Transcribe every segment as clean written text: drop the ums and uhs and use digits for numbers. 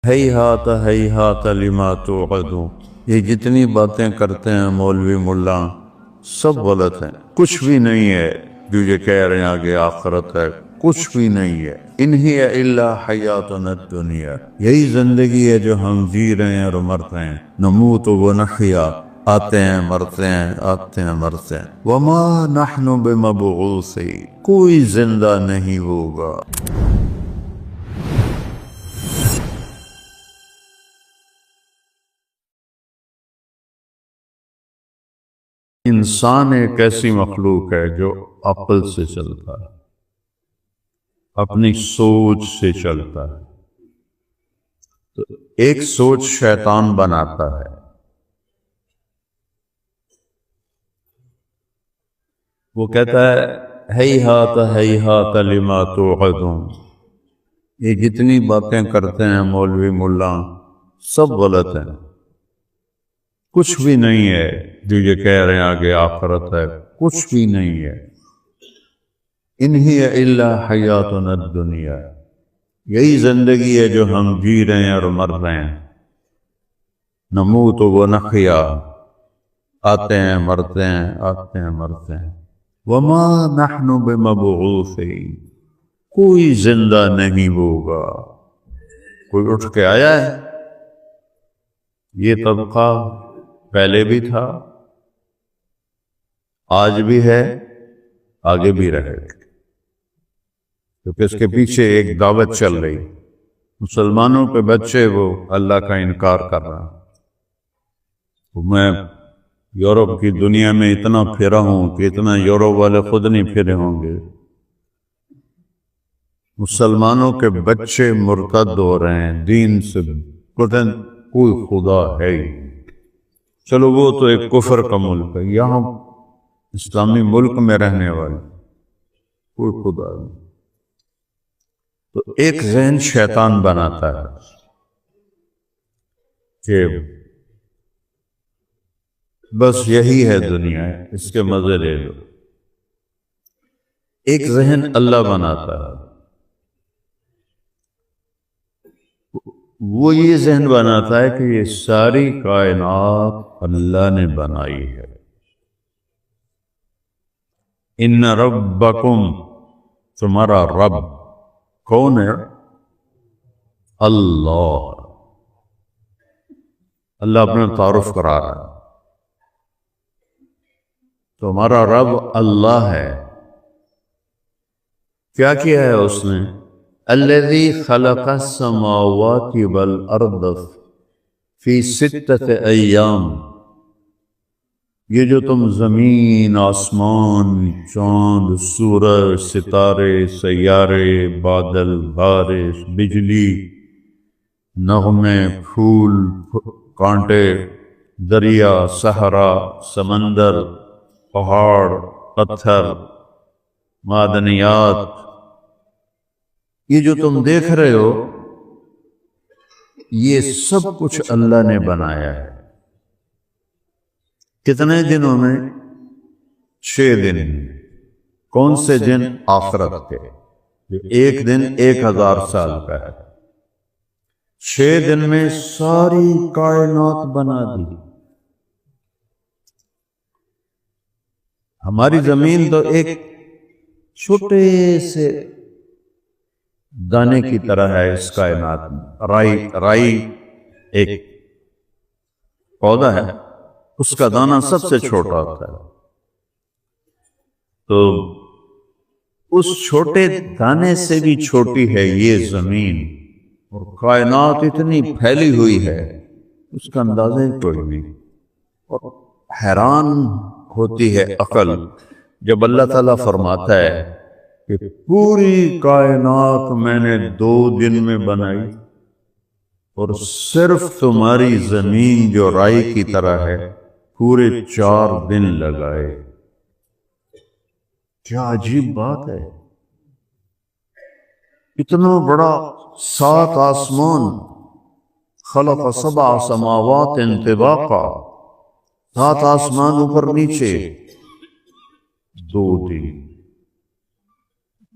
ہیہات لما توعدون، یہ جتنی باتیں کرتے ہیں مولوی ملا سب غلط ہیں، کچھ بھی نہیں ہے جو یہ کہہ رہے ہیں کہ آخرت ہے، کچھ بھی نہیں ہے۔ ان ہی الا حیاتنا الدنیا، یہی زندگی ہے جو ہم جی رہے ہیں اور مر رہے ہیں۔ نموت و نحیا، آتے ہیں مرتے ہیں، آتے ہیں مرتے ہیں۔ وما نحن بمبعوثین، کوئی زندہ نہیں ہوگا۔ انسان ایک ایسی مخلوق ہے جو عقل سے چلتا ہے، اپنی سوچ سے چلتا ہے۔ تو ایک سوچ شیطان بناتا ہے، وہ کہتا ہے ہیہات لما توعدون، یہ جتنی باتیں کرتے ہیں مولوی ملا سب غلط ہیں، کچھ بھی نہیں ہے جو یہ کہہ رہے ہیں آگے آخرت ہے، کچھ بھی نہیں ہے۔ ان ہی الا حیاتنا الدنیا، یہی زندگی ہے جو ہم جی رہے ہیں اور مر رہے ہیں۔ نموت و نحیا، آتے ہیں مرتے ہیں، آتے ہیں مرتے ہیں۔ وما نحن بمبعوثین، کوئی زندہ نہیں ہوگا۔ کوئی اٹھ کے آیا ہے؟ یہ طبقہ پہلے بھی تھا، آج بھی ہے، آگے بھی رہے گا، کیونکہ اس کے پیچھے ایک دعوت چل رہی۔ مسلمانوں کے بچے وہ اللہ کا انکار کر رہا۔ میں یورپ کی دنیا میں اتنا پھرا ہوں کہ اتنا یورپ والے خود نہیں پھرے ہوں گے۔ مسلمانوں کے بچے مرتد ہو رہے ہیں دین سے، کوئی خدا ہے ہی، چلو وہ تو ایک کفر کا ملک ہے، یہاں اسلامی ملک میں رہنے والے کوئی خدا نہیں۔ تو ایک ذہن شیطان بناتا ہے کہ بس یہی ہے دنیا، اس کے مزے لے لو۔ ایک ذہن اللہ بناتا ہے، وہ یہ ذہن بناتا ہے کہ یہ ساری کائنات اللہ نے بنائی ہے۔ ان ربکم، تمہارا رب کون ہے؟ اللہ۔ اللہ اپنا تعارف کرا رہا ہے، تمہارا رب اللہ ہے۔ کیا کیا ہے اس نے؟ الذی خلق السماوات والارض فی 6 ایام، یہ جو تم زمین، آسمان، چاند، سورج، ستارے، سیارے، بادل، بارش، بجلی، نغمے، پھول، کانٹے، دریا، صحرا، سمندر، پہاڑ، پتھر، معدنیات، یہ جو تم دیکھ رہے ہو یہ سب کچھ اللہ نے بنایا ہے۔ کتنے دنوں میں؟ 6 دن۔ کون سے دن؟ آخرت کے، جو ایک دن 1000 سال کا ہے۔ 6 دن میں ساری کائنات بنا دی۔ ہماری زمین تو ایک چھوٹے سے دانے کی طرح ہے اس کائنات میں۔ رائی ایک پودا ہے، اس کا دانہ سب سے چھوٹا ہوتا ہے، تو اس چھوٹے دانے سے بھی چھوٹی ہے یہ زمین، اور کائنات اتنی پھیلی ہوئی ہے اس کا اندازہ ہی کوئی نہیں۔ اور حیران ہوتی ہے عقل جب اللہ تعالیٰ فرماتا ہے کہ پوری کائنات میں نے 2 دن میں بنائی، اور صرف تمہاری زمین جو رائی کی طرح ہے پورے 4 دن لگائے۔ کیا عجیب بات ہے! اتنا بڑا 7 آسمان، خلق 7 سماوات طباقا، 7 آسمان اوپر نیچے، 2 دن۔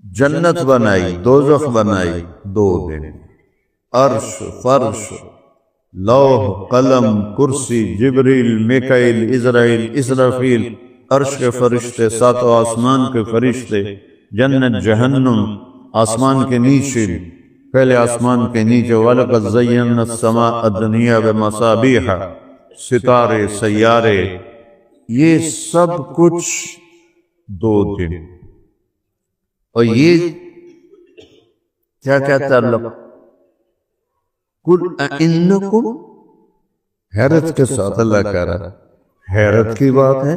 جنت بنائی، دوزخ بنائی، 2 دن۔ عرش، فرش، لوح، قلم، کرسی، جبریل، میکائیل، عزرائیل، اسرافیل، عرش کے فرشتے، ساتوں آسمان کے فرشتے، جنت، جہنم، آسمان کے نیچے، پہلے آسمان کے نیچے، وَلَقَدْ زَيَّنَّا السَّمَاءَ الدُّنْيَا بِمَصَابِيحَ، ستارے، سیارے، یہ سب کچھ 2 دن۔ اور یہ کیا کہتا ہے اللہ؟ قُلْ أَإِنَّكُمْ، حیرت کے ساتھ اللہ کہہ رہا ہے، حیرت کی بات ہے،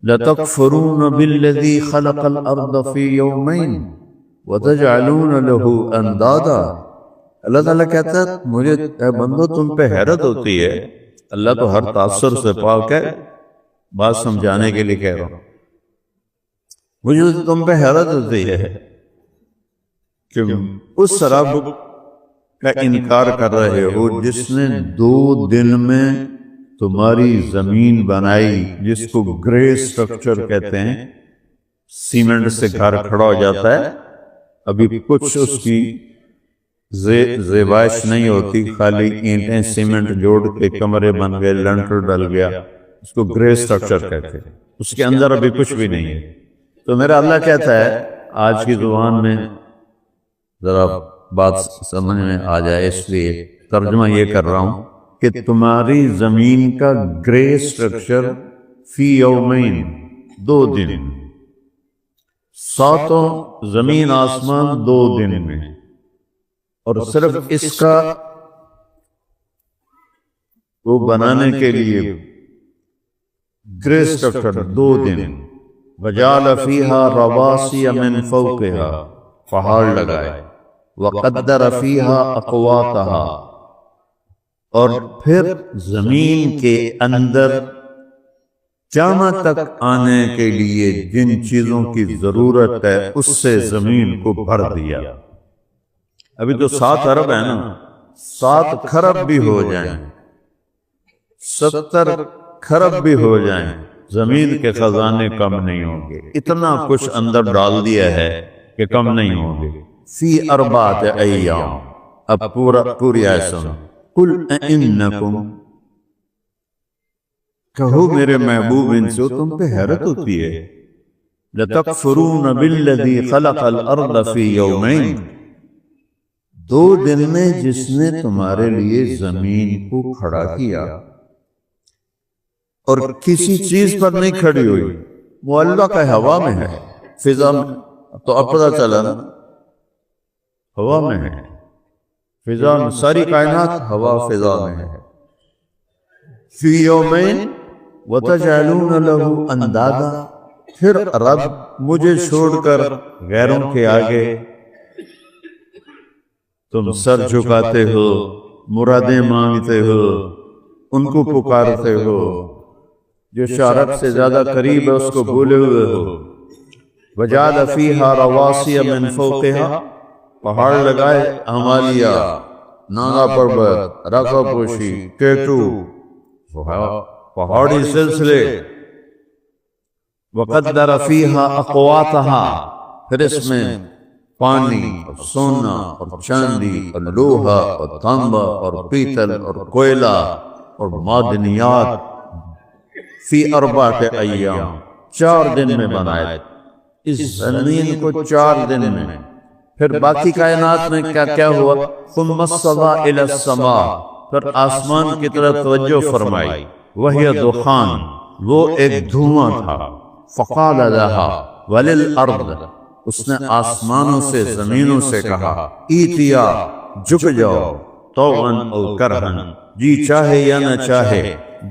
لَتَكْفُرُونَ بِالَّذِي خَلَقَ الْأَرْضَ فِي يَوْمَيْنِ وَتَجْعَلُونَ لَهُ أَنْدَادًا۔ اللہ تعالیٰ کہتا ہے مجھے اے بندو تم پہ حیرت ہوتی ہے، اللہ تو ہر تاثر سے پاک ہے، بات سمجھانے کے لیے کہہ رہا ہوں، مجھے تم پہ حیرت ہوتی ہے کہ اس رب کا انکار کر رہے ہو جس نے 2 دن میں تمہاری زمین بنائی، جس کو گرے سٹرکچر کہتے ہیں، سیمنٹ سے گھر کھڑا ہو جاتا ہے، ابھی کچھ اس کی زیبائش نہیں ہوتی، خالی اینٹیں سیمنٹ جوڑ کے کمرے بن گئے، لنٹر ڈل گیا، اس کو گرے سٹرکچر کہتے ہیں، اس کے اندر ابھی کچھ بھی نہیں ہے۔ تو میرا اللہ کہتا ہے آج کی زبان میں ذرا بات سمجھ میں آ جائے اس لیے ترجمہ یہ کر رہا ہوں کہ تمہاری زمین کا گرے سٹرکچر فی یومین، 2 دن، 7 زمین آسمان 2 دن میں، اور صرف اس کا وہ بنانے کے لیے گرے سٹرکچر 2 دن، وَجَعَلَ فِيهَا رَوَاسِيَ مِن فَوْقِهَا، پہاڑ لگائے، وَقَدَّرَ فِيهَا أَقْوَاتَهَا، اور پھر زمین کے اندر جہاں تک آنے کے لیے جن چیزوں کی ضرورت ہے اس سے زمین کو بھر دیا۔ ابھی تو 7 ارب ہے نا، 7 کھرب بھی ہو جائیں، 70 کھرب بھی ہو جائیں، زمین کے خزانے کم نہیں ہوں گے، اتنا کچھ اندر ڈال دیا ہے کہ کم نہیں ہوں گے۔ فی 4 ایام، اب پوری آیت سنو، قُلْ أَإِنَّكُمْ، کہو میرے محبوب ان سے تم پہ حیرت ہوتی ہے، لَتَكْفُرُونَ بِالَّذِي خَلَقَ الْأَرْضَ فِي يَوْمَيْنِ، 2 دن میں جس نے تمہارے لیے زمین کو کھڑا کیا، اور کسی چیز پر نہیں کھڑی ہوئی، وہ اللہ کا ہوا میں ہے، فضا میں، تو اب پتہ چلا نا، ہوا میں ہے، فضا میں، ساری کائنات ہوا فضا میں ہے۔ فی یومین وَتَجْعَلُونَ لَهُ أَنْدَادًا، پھر رب مجھے چھوڑ کر غیروں کے آگے تم سر جھکاتے ہو، مرادیں مانگتے ہو، ان کو پکارتے ہو، جو شارک سے زیادہ قریب ہے اس کو بھولے ہوئے ہو۔ وَجَعَلَ فِيهَا رَوَاسِيَ مِن فَوْقِهَا، پہاڑ لگائے، ہمالیہ، ناگا پربت، راکا پوشی، کیٹو، پہاڑی سلسلے، وَقَدَّرَ فِيهَا أَقْوَاتَهَا، پھر اس میں پانی اور سونا اور چاندی اور لوہا اور تانبا اور پیتل اور کوئلہ اور معدنیات، فی 4 ایام، 4 دن میں بنائے، اس زمین کو 4 دن میں۔ پھر باقی کائنات میں کیا کیا ہوا؟ ثم استوى الى السماء، پھر آسمان کی طرف توجہ فرمائی، وہی دخان، وہ ایک دھواں تھا، فقال لها وللارض، اس نے آسمانوں سے زمینوں سے کہا، ایتیا، جھک جاؤ، طوعا او کرہا، جی چاہے یا نہ چاہے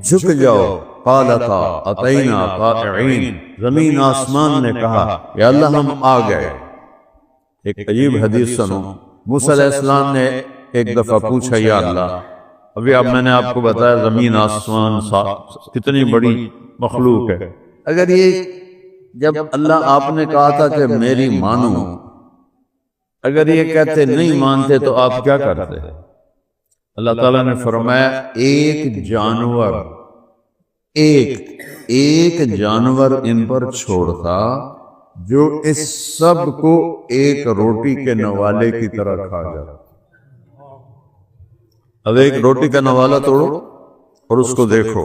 جھک جاؤ، قالتا اتینا طائعین، زمین آسمان نے کہا یا اللہ ہم آ گئے۔ ایک عجیب حدیث سنو، موسیٰ علیہ السلام نے ایک دفعہ پوچھا یا اللہ، ابھی اب میں نے آپ کو بتایا زمین آسمان کتنی بڑی مخلوق ہے، اگر یہ جب اللہ آپ نے کہا تھا کہ میری مانو، اگر یہ کہتے نہیں مانتے تو آپ کیا کرتے؟ اللہ تعالیٰ نے فرمایا ایک جانور ان پر چھوڑتا جو اس سب کو ایک روٹی کے نوالے کی طرح کھا جاتا۔ اب ایک روٹی کا نوالا توڑو اور اس کو دیکھو،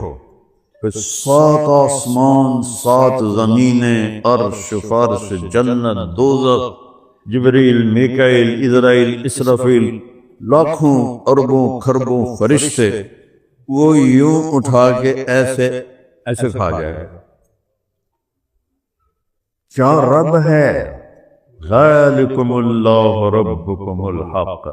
پھر 7 آسمان، 7 زمینیں، عرش، فرش، جنت، دوزخ، جبریل، میکائیل، اسرائیل، اسرافیل، لاکھوں اربوں خربوں فرشتے، وہ یوں اٹھا کے ایسے ایسے کھا جائے گا۔ کیا رب ہے؟ ذالکم اللہ ربکم الحق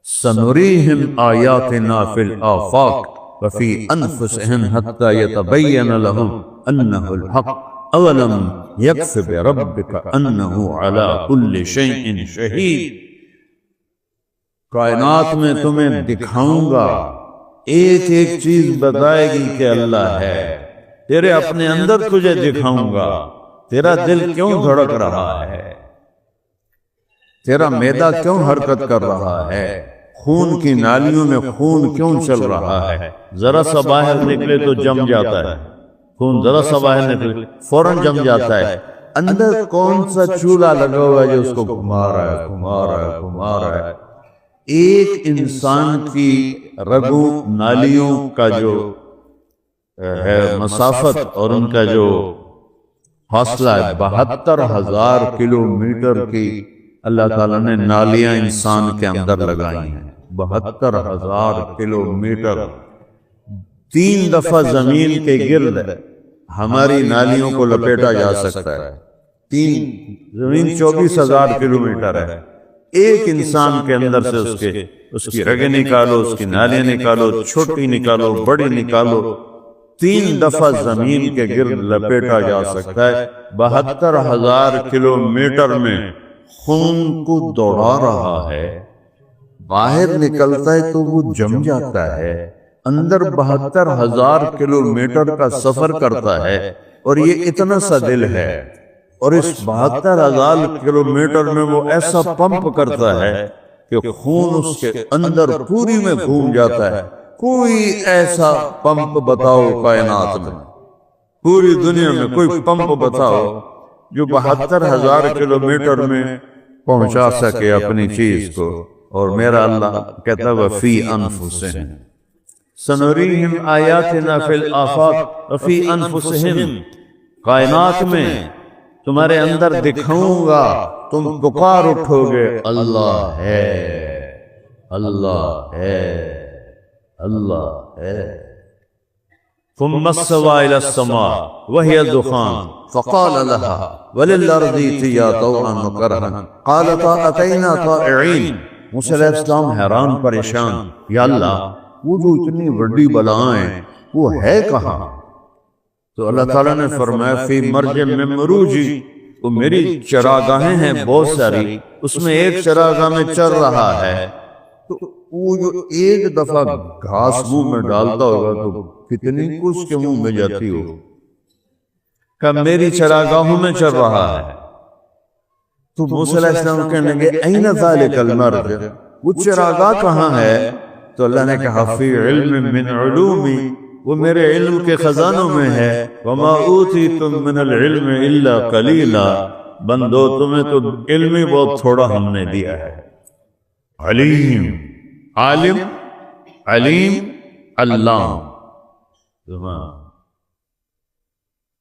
سنریہم آیاتنا فی الآفاق وفی انفسہم حتی یتبین لہم انہ الحق اولم یکف بربک انہ علی کل شیء شہید۔ کائنات میں تمہیں دکھاؤں گا، ایک ایک چیز بتائے گی کہ اللہ ہے، تیرے اپنے اندر تجھے دکھاؤں گا، تیرا دل کیوں دھڑک رہا ہے، تیرا معدہ کیوں حرکت کر رہا ہے، خون کی نالیوں میں خون کیوں چل رہا ہے، ذرا سا باہر نکلے تو جم جاتا ہے خون، ذرا سا باہر نکلے فوراً جم جاتا ہے، اندر کون سا چولہا لگا ہوا ہے جو اس کو گھما رہا ہے گھما رہا ہے گھما رہا ہے۔ ایک انسان کی رگوں نالیوں کا جو ہے مسافت اور ان کا جو فاصلہ ہے 72,000 کلومیٹر کی اللہ تعالیٰ نے نالیاں انسان کے اندر لگائی ہیں، 72,000 کلومیٹر۔ 3 دفعہ زمین کے گرد ہماری نالیوں کو لپیٹا جا سکتا ہے، زمین 24,000 کلومیٹر ہے، ایک انسان کے اندر سے اس کی رگیں نکالو، اس کی نالیاں نکالو، چھوٹی نکالو بڑی نکالو، 3 دفعہ زمین کے گرد لپیٹا جا سکتا ہے۔ 72,000 کلومیٹر میں خون کو دوڑا رہا ہے، باہر نکلتا ہے تو وہ جم جاتا ہے، اندر 72,000 کلومیٹر کا سفر کرتا ہے، اور یہ اتنا سا دل ہے، اور اس 72,000 کلومیٹر میں وہ ایسا پمپ کرتا ہے کہ خون اس کے اندر پوری میں گھوم جاتا ہے۔ کوئی ایسا پمپ بتاؤ کائنات میں، پوری دنیا میں کوئی پمپ بتاؤ جو 72,000 کلومیٹر میں پہنچا سکے اپنی چیز کو، اور میرا اللہ کہتا ہے وفی انفسہم سنریہم آیاتنا فی الآفاق وفی انفسہم، کائنات میں تمہارے اندر دکھاؤں گا، تم پکار اٹھو گے اللہ ہے اللہ ہے اللہ ہے۔ ثم استوى إلى السماء وهي دخان فقال لها وللأرض ائتيا طوعا وكرها قالتا أتينا طائعين۔ موسیٰ علیہ السلام حیران پریشان، یا اللہ وہ جو اتنی بڑی بلائیں وہ ہے کہاں؟ تو اللہ تعالیٰ نے فرمایا فی مرج من مروجی، وہ میری چراگاہیں ہیں بہت ساری، اس میں ایک چراگاہ میں چر رہا ہے، تو وہ جو ایک دفعہ گھاس منہ میں ڈالتا ہوگا تو کتنی کچھ کے منہ میں جاتی ہو، کہ میری چراگاہوں میں چر رہا ہے۔ تو موسیٰ علیہ السلام کہنے لگے این ذالک المرج، وہ چراگاہ کہاں ہے؟ تو اللہ نے کہا فی علم من علومی، وہ میرے علم کے خزانوں میں ہے، وما اوتیتم من العلم الا قلیلا، بندو تمہیں تو علم ہی بہت تھوڑا ہم نے دیا ہے۔ علیم، عالم، علیم، علام،